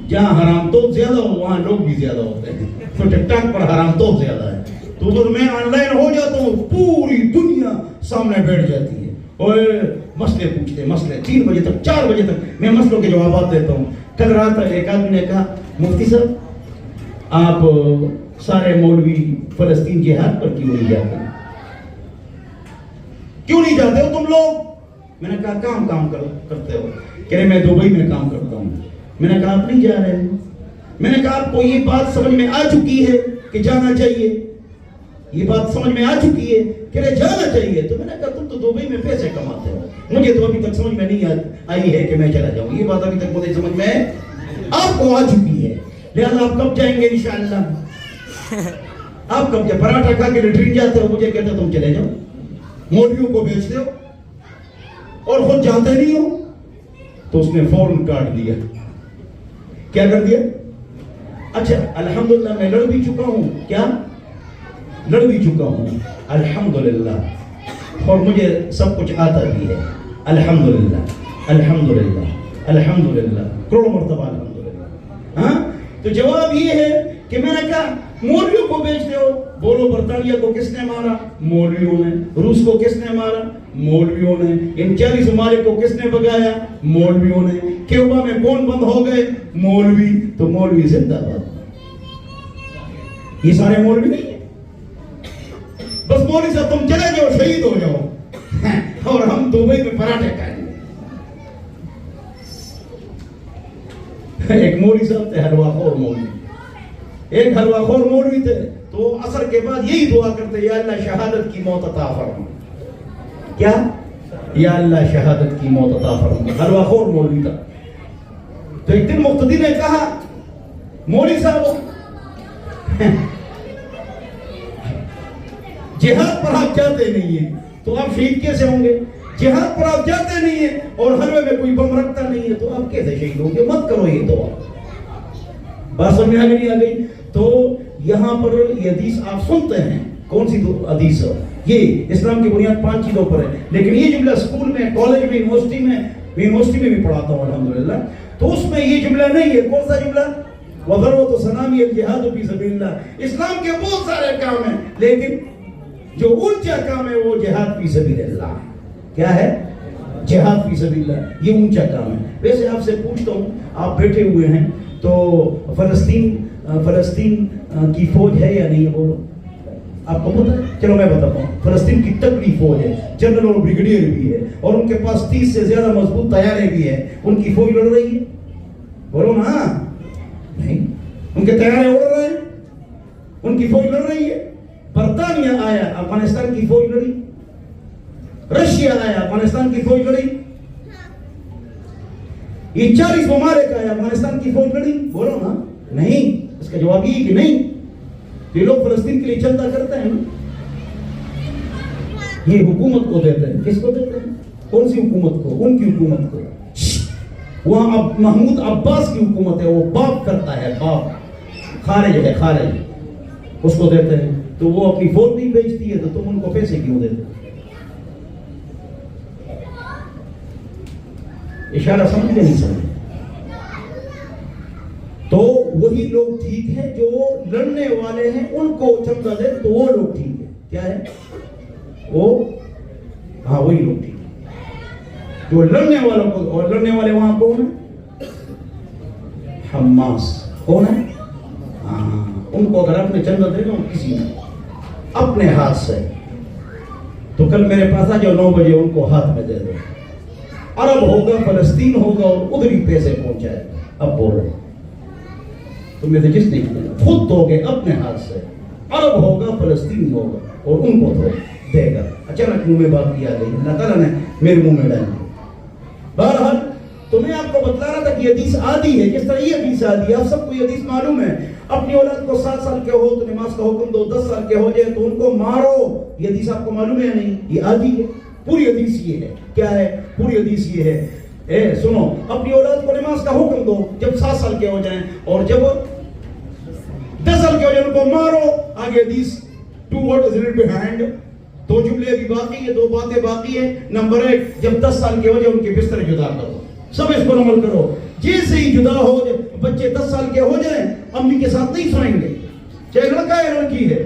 جہاں حرام تو زیادہ ہو وہاں لوگ بھی زیادہ ہوتے ہیں, تو ٹک ٹاک پر حرام تو زیادہ ہے. تو اگر میں آن لائن ہو جاتا ہوں پوری دنیا سامنے بیٹھ جاتی ہے اور مسئلے پوچھتے ہیں, مسئلے 3 بجے تک 4 بجے تک میں مسئلوں کے جوابات دیتا ہوں. کل رات ایک آدمی نے کہا, مفتی صاحب آپ سارے مولوی فلسطین جہاد پر کیوں نہیں جاتے؟ کیوں نہیں جاتے ہو تم لوگ؟ میں نے کہا کام کرتے ہو. کہہ رہے میں دبئی میں کام کرتا ہوں. میں نے کہا آپ نہیں جا رہے. میں نے کہا آپ کو یہ بات سمجھ میں آ چکی ہے کہ جانا چاہیے, یہ بات سمجھ میں آ چکی ہے کہ جانا چاہیے. تو میں نے کہا تم تو دبئی میں پیسے کماتے ہو, مجھے تو ابھی تک سمجھ میں نہیں آئی ہے کہ میں چلا جاؤں. یہ بات ابھی تک مجھے سمجھ میں آپ کو آ چکی ہے. لہذا آپ کب جائیں گے انشاءاللہ؟ آپ کب جائیں؟ پراٹھا کھا کے لیٹرین جاتے ہو, مجھے کہتے ہو تم چلے جاؤ, مولویوں کو بھیجتے ہو اور خود جاتے نہیں ہو. تو اس نے فوراً کاٹ دیا. کیا کر دیا؟ اچھا الحمدللہ میں لڑ بھی چکا ہوں. کیا لڑ بھی چکا ہوں الحمدللہ, اور مجھے سب کچھ آتا بھی ہے الحمدللہ الحمدللہ الحمدللہ, کروڑوں مرتبہ الحمدللہ. ہاں تو جواب یہ ہے کہ میں نے کہا مولویوں کو بیچتے ہو، بولو برطانیہ کو کس نے مارا؟ مولویوں نے۔ روس کو کس نے مارا؟ مولویوں نے۔ ان 40 ممالک کو کس نے بگایا؟ مولویوں نے۔ کیوبا میں کون بند ہو گئے؟ مولوی۔ تو مولوی زندہ باد۔ یہ سارے مولوی نہیں ہیں، بس مولوی صاحب تم چلے جاؤ، شہید ہو جاؤ اور ہم دبئی میں پراٹھے کھائیں گے۔ ایک مولوی صاحب تھے حلوہ خور مولوی، ایک حلوہ خور مولوی تھے، تو عصر کے بعد یہی دعا کرتے، یا اللہ شہادت کی موت عطا فرما۔ کیا؟ یا اللہ شہادت کی موت عطا فرما۔ حلوہ خور مولوی تھا۔ تو ایک دن مقتدی نے کہا مولوی صاحب جہاد پر آپ جاتے نہیں ہیں تو آپ شہید کیسے ہوں گے؟ جہاد پر آپ جاتے نہیں ہیں اور حلوے میں کوئی بم رکھتا نہیں ہے تو آپ کیسے شہید ہوں گے؟ مت کرو یہ دعا۔ بات سمجھ آ گئی؟ تو یہاں پر یہ حدیث آپ سنتے ہیں، کون سی حدیث ہے یہ؟ اسلام کی بنیاد 5 چیزوں پر ہے، لیکن یہ جملہ اسکول میں، کالج میں، یونیورسٹی میں بھی پڑھاتا ہوں الحمدللہ، تو اس میں یہ جملہ نہیں ہے۔ کون سا جملہ؟ وَذَرْوَةُ سَنَامِهِ الْجِهَادُ فِي سَبِيلِ اللَّهِ۔ اسلام کے بہت سارے کام ہیں، لیکن جو اونچا کام ہے وہ جہاد فی سبیل اللہ ہے۔ کیا ہے؟ جہاد فی سبیل اللہ، یہ اونچا کام ہے۔ ویسے آپ سے پوچھتا ہوں، آپ بیٹھے ہوئے ہیں تو فلسطین کی فوج ہے یا نہیں؟ بولو، آپ کو پتہ ہے؟ چلو میں بتاتا ہوں۔ فلسطین کی تکڑی فوج ہے، جنرل اور بریگیڈیئر بھی ہے، اور ان کے پاس 30 سے زیادہ مضبوط طیارے بھی ہیں۔ ان کی فوج لڑ رہی ہے؟ بولو نا، نہیں۔ ان کے طیارے اڑ رہے ہیں، ان کی فوج لڑ رہی ہے۔ برطانیہ آیا، افغانستان کی فوج لڑی۔ رشیا آیا، افغانستان کی فوج لڑی۔ یہ 40 ممالک آیا، افغانستان کی فوج لڑی؟ بولو نا، نہیں۔ اس کا جواب یہ کہ نہیں۔ یہ لوگ فلسطین کے لیے چندہ کرتے ہیں نا، یہ حکومت کو دیتے ہیں۔ کس کو دیتے ہیں؟ کون سی حکومت کو؟ ان کی حکومت کو۔ وہاں محمود عباس کی حکومت ہے، وہ باپ کرتا ہے، باپ خارج ہے، خارج، اس کو دیتے ہیں۔ تو وہ اپنی فوج نہیں بیچتی ہے تو تم ان کو پیسے کیوں دیتے؟ اشارہ سمجھ کے نہیں سمجھ؟ تو وہی لوگ ٹھیک ہیں جو لڑنے والے ہیں، ان کو چندہ دے تو وہ لوگ ٹھیک ہے۔ کیا ہے وہ؟ ہاں وہی لوگ ٹھیک ہے جو لڑنے والوں کو۔ اور لڑنے والے وہاں کون ہیں؟ حماس۔ کون ہے؟ ہاں، ان کو اگر آپ نے چندہ دے گا کسی نے اپنے ہاتھ سے، تو کل میرے پاس آ جاؤ 9 بجے، ان کو ہاتھ میں دے دو۔ عرب ہوگا، فلسطین ہوگا، اور ادھر ہی پیسے پہنچائے گا۔ اب بولو، تم میں سے جس نے خود دو گے اپنے ہاتھ سے، عرب ہوگا، فلسطین ہوگا، اور ان کو دے گا۔ اچانک منہ میں بات کی آ گئی، اللہ تعالیٰ نے میرے منہ میں ڈالی۔ بہرحال تو میں آپ کو بتلا رہا تھا کہ یہ حدیث عادی ہے، جس طرح یہ حدیث عادی ہے۔ آپ سب کو یہ حدیث معلوم ہے، اپنی اولاد کو 7 سال کے ہو تو نماز کا حکم دو، 10 سال کے ہو جائے تو ان کو مارو۔ یہ حدیث آپ کو معلوم ہے یا نہیں؟ یہ عادی ہے۔ پوری حدیث یہ ہے۔ کیا ہے پوری حدیث؟ یہ ہے، سنو، اپنی اولاد کو نماز کا حکم دو جب 7 سال کے ہو جائیں، اور جب 10 سال کے ہو جائیں ان کو مارو۔ آگے حدیث 2 words written behind، 2 جملے ابھی باقی ہے، 2 باتیں باقی ہیں۔ نمبر 1، جب 10 سال کے ہو جائے ان کے بستر جدا کرو۔ سب اس پر عمل کرو۔ جیسے ہی جدا ہو جائے، بچے 10 سال کے ہو جائیں، امی کے ساتھ نہیں سوئیں گے، چاہے لڑکا ہے لڑکی ہے۔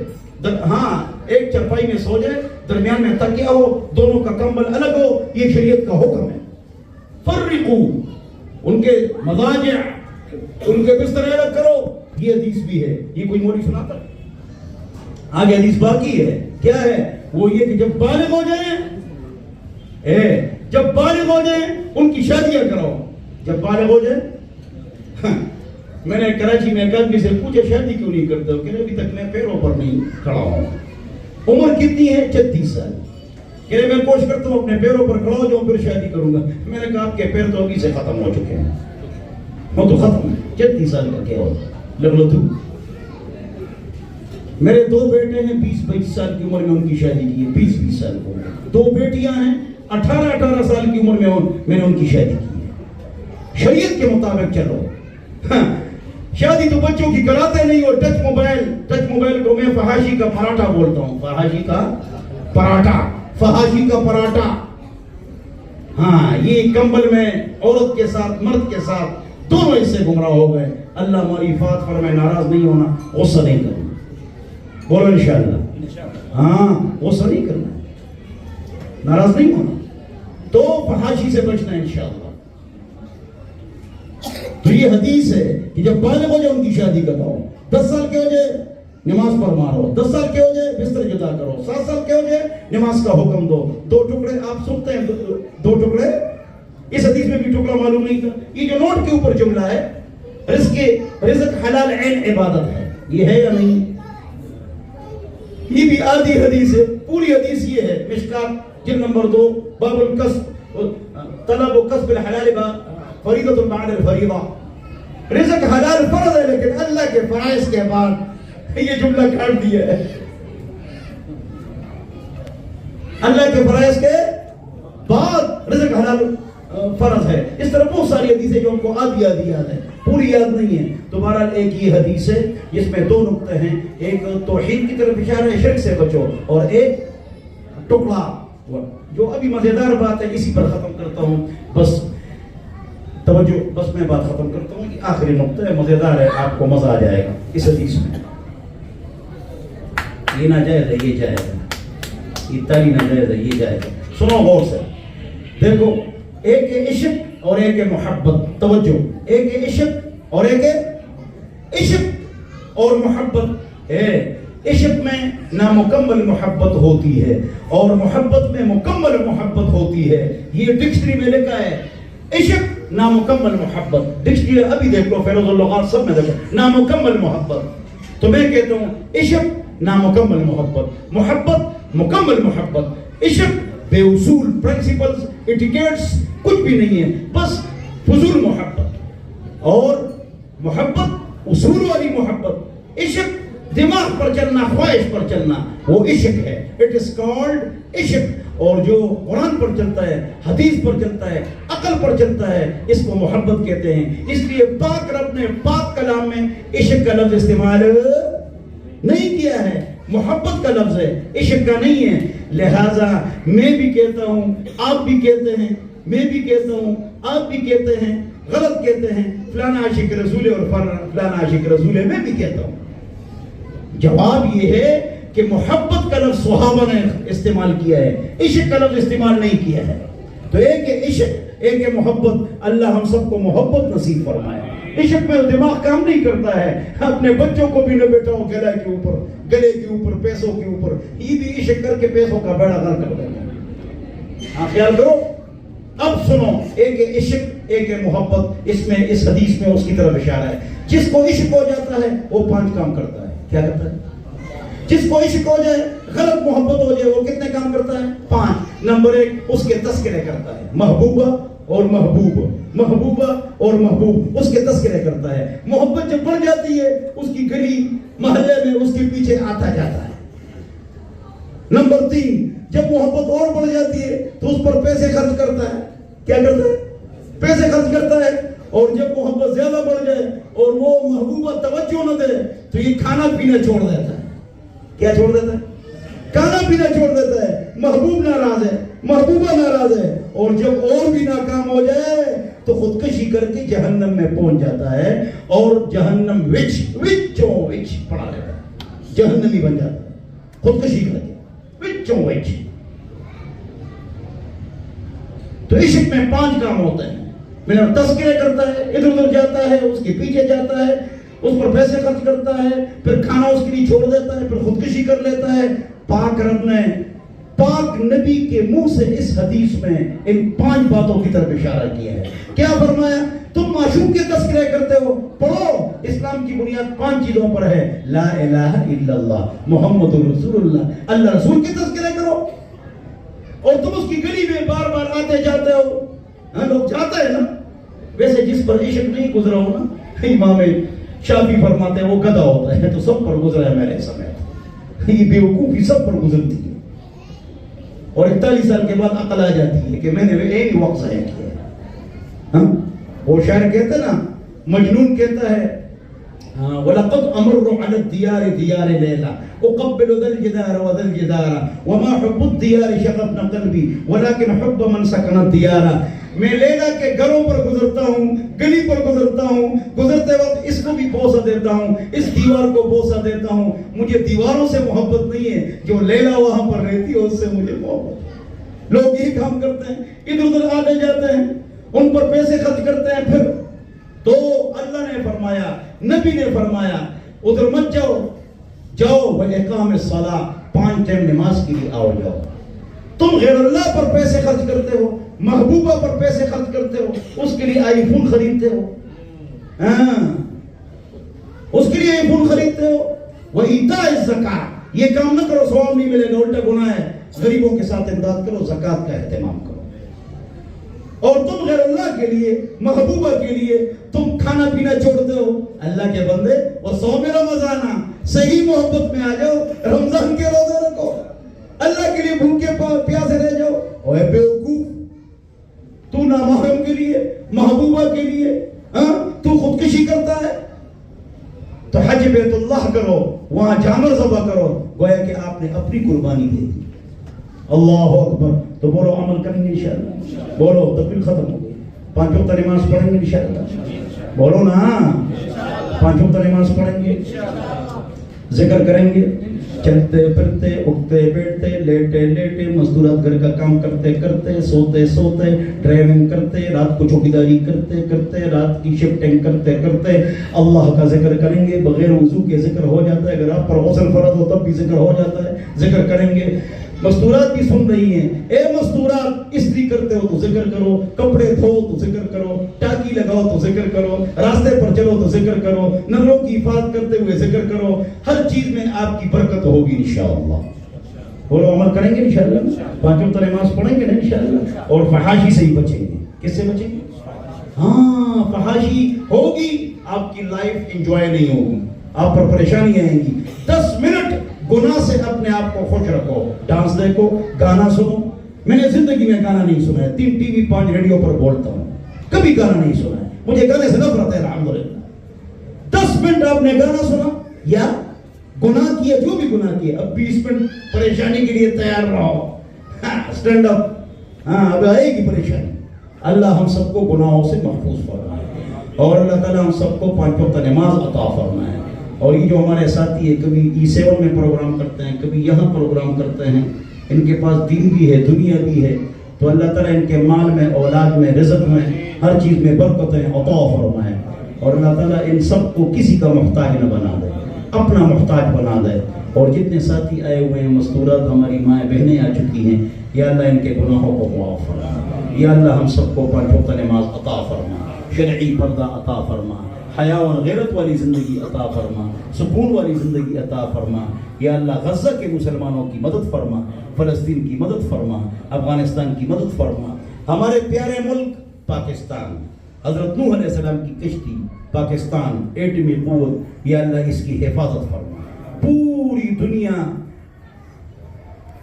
ہاں، ایک چرپائی میں سو جائے، درمیان میں تکیہ ہو، دونوں کا کمبل الگ ہو، یہ شریعت کا حکم ہے۔ فرقو، ان کے مضاجع، ان کے بستر الگ کرو، یہ حدیث بھی ہے۔ یہ کوئی مولوی سناتا ہے؟ آگے حدیث باقی ہے۔ کیا ہے وہ؟ یہ کہ جب بالغ ہو جائیں، جب بالغ ہو جائیں ان کی شادیاں کراؤ۔ جب بالغ ہو جائیں، میں نے کراچی میں ایک آدمی سے پوچھا شادی کیوں نہیں کرتے ہو؟ کہ ابھی تک میں پیروں پر نہیں کھڑا ہوں۔ عمر کتنی ہے؟ 36 سال۔ کہ میں کوشش کرتا ہوں اپنے پیروں پر کھڑا ہو جاؤں پھر شادی کروں گا۔ میں نے کہا آپ کے پیر تو ابھی سے ختم ہو چکے ہیں، وہ تو ختم ہے۔ 36 سال کا کیا ہو لگ لو تو۔ میرے 2 بیٹے ہیں، 20-22 سال کی عمر میں ان کی شادی کی ہے، 20-20 سال کو۔ 2 بیٹیاں ہیں، 18-18 سال کی عمر میں نے ان کی شادی کی ہے۔ شریعت کے مطابق چلو۔ شادی تو بچوں کی کراتے نہیں، اور ٹچ موبائل کو میں فحاشی کا پراٹھا بولتا ہوں۔ فحاشی کا پراٹھا۔ ہاں، یہ کمبل میں عورت کے ساتھ، مرد کے ساتھ، دونوں اس سے گمراہ ہو گئے۔ اللہ ہماری افات فرمائے ناراض نہیں ہونا, غصہ نہیں کرنا. بولو انشاءاللہ. ہاں غصہ نہیں کرنا, ناراض نہیں ہونا, تو فحاشی سے بچنا ہے انشاءاللہ. تو یہ حدیث ہے کہ جب بالغ ہو جائے ان کی شادی کرواؤ. 10 سال کے ہو جائے نماز پر مارو, 10 سال کے ہو جائے بستر جدا کرو, 7 سال کے ہو جائے نماز کا حکم دو. 2 ٹکڑے آپ سنتے ہیں, 2 ٹکڑے, اس حدیث میں بھی ٹکڑا معلوم نہیں تھا. یہ جو نوٹ کے اوپر جملہ ہے, رزق حلال عین عبادت ہے, یہ ہے یا نہیں؟ یہ بھی آدھی حدیث ہے. پوری حدیث یہ ہے, مشکات جلد نمبر 2, باب الکسب, طلب و کسب الحلال فریضۃ بعد الفریضہ. رزق حلال فرض ہے لیکن اللہ کے فرائض کے بعد یہ جملہ کاٹ دیا ہے. اللہ کے فرائض کے بعد رزق حلال فرض ہے. اس طرح بہت ساری حدیثیں جو ہم کو آدھی یاد ہے, پوری یاد نہیں ہے. تو بہرحال ایک یہ حدیث ہے جس میں 2 نقطے ہیں, ایک توحید کی طرف اشارہ ہے, شرک سے بچو, اور ایک ٹکڑا جو ابھی مزیدار بات ہے, اسی پر ختم کرتا ہوں. بس توجہ, بس میں بات ختم کرتا ہوں. یہ آخری نقطہ ہے, مزیدار ہے, آپ کو مزہ آ جائے گا اس حدیث میں. یہ ناجائز ہے, یہ جائز ہے, یہ تالی ناجائز ہے, یہ جائز ہے. سنو غور سے, دیکھو, ایک ہے عشق اور ایک ہے محبت. توجہ, ایک ہے عشق اور ایک ہے عشق اور محبت ہے. عشق میں نامکمل محبت ہوتی ہے اور محبت میں مکمل محبت ہوتی ہے. یہ ڈکشنری میں لکھا ہے, عشق نامکمل محبت. ڈکشنری ابھی دیکھ لو, فیروز اللغات سب میں دیکھو, نامکمل محبت. تو میں کہتا ہوں عشق نامکمل محبت, محبت مکمل محبت. عشق بے اصول, پرنسپلز, ایٹیکیٹس کچھ بھی نہیں ہے, بس فضول محبت. اور محبت اصول والی محبت. عشق دماغ پر چلنا, خواہش پر چلنا, وہ عشق ہے. اٹ از کالڈ عشق. اور جو قرآن پر چلتا ہے, حدیث پر چلتا ہے, عقل پر چلتا ہے, اس کو محبت کہتے ہیں. اس لیے پاک رب نے پاک کلام میں عشق کا لفظ استعمال نہیں کیا ہے, محبت کا لفظ ہے, عشق کا نہیں ہے. لہذا میں بھی کہتا ہوں, آپ بھی کہتے ہیں, میں بھی کہتا ہوں, آپ بھی کہتے ہیں, غلط کہتے ہیں, فلانا عاشق رسول ہے اور فلانا عاشق رسول ہے. میں بھی کہتا ہوں. جواب یہ ہے کہ محبت کا لفظ صحابہ نے استعمال کیا ہے, عشق کا لفظ استعمال نہیں کیا ہے. تو ایک ہے عشق, ایک ہے محبت. اللہ ہم سب کو محبت نصیب فرمائے. عشق میں دماغ کام نہیں کرتا ہے, اپنے بچوں کو بھی نہ بیٹھاؤ گلے کے اوپر, گلے کے اوپر, پیسوں کے اوپر. یہ بھی عشق کر کے پیسوں کا بیڑا غرق کر دینا. ہاں خیال کرو. اب سنو, ایک ہے عشق, ایک ہے محبت. اس میں, اس حدیث میں اس کی طرف اشارہ ہے. جس کو عشق ہو جاتا ہے وہ 5 کام کرتا ہے. کیا کرتا ہے؟ جس کو عشق ہو جائے, غلط محبت ہو جائے, وہ کتنے کام کرتا ہے؟ 5. نمبر 1, اس کے تذکرے کرتا ہے, محبوبہ اور محبوب, محبوبہ اور محبوب, اس کے تذکرے کرتا ہے. محبت جب بڑھ جاتی ہے, اس کی گلی محلے میں اس کے پیچھے آتا جاتا ہے. نمبر 3, جب محبت اور بڑھ جاتی ہے تو اس پر پیسے خرچ کرتا ہے. کیا کرتا ہے؟ پیسے خرچ کرتا ہے. اور جب محبت زیادہ بڑھ جائے اور وہ محبوبہ توجہ نہ دے تو یہ کھانا پینا چھوڑ دیتا ہے. کیا چھوڑ دیتا ہے؟ کھانا پینا چھوڑ دیتا ہے. محبوب ناراض ہے, محبوبہ ناراض ہے, اور جب اور بھی ناکام ہو جائے تو خودکشی کر کے جہنم میں پہنچ جاتا ہے, اور جہنم وچوں وچ پڑا رہتا ہے, جہنمی بن جاتا ہے خودکشی کر کے وچوں وچ. تو عشق میں 5 کام ہوتے ہیں. میرا تذکرے کرتا ہے, ادھر ادھر جاتا ہے, اس کے پیچھے جاتا ہے, اس پر پیسے خرچ کرتا ہے, پھر کھانا اس کے لیے چھوڑ دیتا ہے, پھر خودکشی کر لیتا ہے. پاک رب نے پاک نبی کے منہ سے اس حدیث میں ان 5 باتوں کی طرف اشارہ کیا ہے. کیا فرمایا؟ تم معشوق کے تذکرے کرتے ہو, پڑھو. اسلام کی بنیاد 5 چیزوں پر ہے, لا الہ الا اللہ محمد رسول اللہ. اللہ رسول کے تذکرے کرو, اور تم اس کی گلی میں بار بار آتے جاتے ہو. لوگ جاتے ہیں نا, ویسے جس پر عشق نہیں گزرا ہو نا, امام شافعی فرماتے ہیں وہ گدھا ہوتا ہے. تو سب پر گزرا ہے میرے سمیت, یہ بیوقوفی سب پر گزرتی ہے, اور 41 سال کے بعد عقل آ جاتی ہے کہ میں نے ایک ہی وقت ضائع کیا. وہ شاعر کہتا ہے نا, مجنون کہتا ہے, وَلَقَدْ أَمُرُّ عَلَى الدِّيَارِ دِيَارِ لَيْلَا أُقَبِّلُ ذَا الْجِدَارَ وَذَا الْجِدَارَ وَمَا حُبُّ الدِّيَارِ شَغَفْنَ قَلْبِي وَلَكِنْ حُبَّ مَنْ سَكَنَ الدِّيَارَ. میں لیلا کے گھروں پر گزرتا ہوں، گلی پر گزرتا ہوں، گزرتے وقت اس کو بھی بوسہ دیتا ہوں، اس دیوار کو بوسہ دیتا ہوں. مجھے دیواروں سے محبت نہیں ہے، جو لیلا وہاں پر رہتی ہے اس سے مجھے محبت ہے. لوگ یہ کام کرتے ہیں، ادھر ادھر آتے جاتے ہیں، ان پر پیسے خرچ کرتے ہیں. پھر تو اللہ نے فرمایا، نبی نے فرمایا ادھر مت جاؤ، جاؤ وَإِقَامِ الصَّلَاةِ، 5 ٹائم نماز کے لیے آؤ جاؤ. تم غیر اللہ پر پیسے خرچ کرتے ہو، محبوبہ پر پیسے خرچ کرتے ہو، اس کے لیے آئی فون خریدتے ہو، اس کے لیے آئی فون خریدتے ہو. وَإِيتَاءِ الزَّكَاةِ، یہ کام نہ کرو، ثواب نہیں ملے گا، الٹا گناہ ہے. غریبوں کے ساتھ امداد کرو، زکوٰۃ کا اہتمام کرو. اور تم غیر اللہ کے لیے، محبوبہ کے لیے تم کھانا پینا چھوڑتے ہو. اللہ کے بندے، وصوم رمضان، صحیح محبت میں آ جاؤ، رمضان کے روزے رکھو، اللہ کے لیے بھوکے پیاسے رہ جاؤ. اوے بیوقوف، تو نامحرم کے لیے، محبوبہ کے لیے تو خودکشی کرتا ہے. تو حج بیت اللہ کرو، وہاں جانور ذبح کرو، گویا کہ آپ نے اپنی قربانی دے دی. اللہ اکبر. تو بولو عمل کریں گے انشاءاللہ، بولو تکلیف ختم ہو گئی. 5 وقت نماز پڑھیں گے انشاءاللہ، بولو نا 5 وقت نماز پڑھیں گے، ذکر کریں گے، چلتے پھرتے، اٹھتے بیٹھتے، لیٹے لیٹے، مزدورات گھر کا کام کرتے کرتے، سوتے سوتے، ڈرائیونگ کرتے، رات کو چوکیداری کرتے کرتے، رات کی شفٹنگ کرتے کرتے اللہ کا ذکر کریں گے. بغیر وضو کے ذکر ہو جاتا ہے، اگر آپ پر غسل فرض ہو تب بھی ذکر ہو جاتا ہے. ذکر کریں گے. مستورات بھی سن رہی ہیں، اے مستورات، استری کرتے ہو تو ذکر کرو، کپڑے دھو تو ذکر کرو، ٹاکی لگاؤ تو ذکر کرو، راستے پر چلو تو ذکر کرو، نظروں کی حفاظت کرتے ہوئے ذکر کرو. ہر چیز میں آپ کی برکت ہوگی انشاءاللہ. بولو عمل کریں گے انشاءاللہ، 5 وقت نماز پڑھیں گے نا انشاءاللہ. اور فحاشی سے ہی بچیں گے. کس سے بچیں گے؟ ہاں، فحاشی ہوگی، آپ کی لائف انجوائے نہیں ہوگی، آپ پر پریشانی آئیں گی. 10 منٹ گناہ سے اپنے آپ کو خوش رکھو. ڈانس دیکھو، گانا سنو. میں نے زندگی میں گانا نہیں سنا ہے، 3 ٹی وی 5 ریڈیو پر بولتا ہوں، کبھی گانا نہیں سنا ہے. مجھے گانے سے نفرت ہے الحمدللہ. 10 منٹ آپ نے گانا سنا یا گناہ کیا، جو بھی گناہ کیا، اب 20 منٹ پریشانی کے لیے تیار رہو. Stand up. اب آئے گی پریشانی. اللہ ہم سب کو گناہوں سے محفوظ فرمائے، اور اللہ تعالیٰ ہم سب کو 5 وقت نماز عطا فرمائے. اور یہ جو ہمارے ساتھی ہے، کبھی E7 میں پروگرام کرتے ہیں، کبھی یہاں پروگرام کرتے ہیں، ان کے پاس دین بھی ہے، دنیا بھی ہے. تو اللہ تعالیٰ ان کے مال میں، اولاد میں، رزق میں، ہر چیز میں برکتیں عطا فرمائے. اور اللہ تعالیٰ ان سب کو کسی کا محتاج نہ بنا دے، اپنا محتاج بنا دے. اور جتنے ساتھی آئے ہوئے ہیں، مستورات ہماری مائیں بہنیں آ چکی ہیں، یا اللہ ان کے گناہوں کو معاف فرما. یا اللہ ہم سب کو 5 وقت نماز عطا فرما، شرعی پردہ عطا فرما، حیا اور غیرت والی زندگی عطا فرما، سکون والی زندگی عطا فرما. یا اللہ غزہ کے مسلمانوں کی مدد فرما، فلسطین کی مدد فرما، افغانستان کی مدد فرما. ہمارے پیارے ملک پاکستان، حضرت نوح علیہ السلام کی کشتی پاکستان، ایٹمی قوت، یا اللہ اس کی حفاظت فرما. پوری دنیا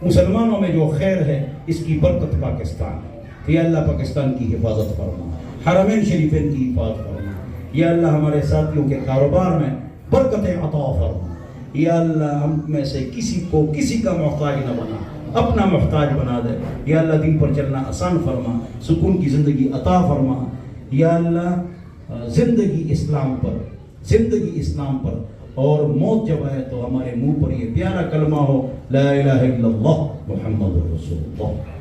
مسلمانوں میں جو خیر ہے، اس کی برکت پاکستان ہے. یا اللہ پاکستان کی حفاظت فرما، حرمین شریفین کی حفاظت فرما. یا اللہ ہمارے ساتھیوں کے کاروبار میں برکتیں عطا فرما. یا اللہ ہم میں سے کسی کو کسی کا محتاج نہ بنا، اپنا محتاج بنا دے. یا اللہ دین پر چلنا آسان فرما، سکون کی زندگی عطا فرما. یا اللہ زندگی اسلام پر، زندگی اسلام پر، اور موت جب آئے تو ہمارے منہ پر یہ پیارا کلمہ ہو، لا الہ الا اللہ محمد رسول اللہ.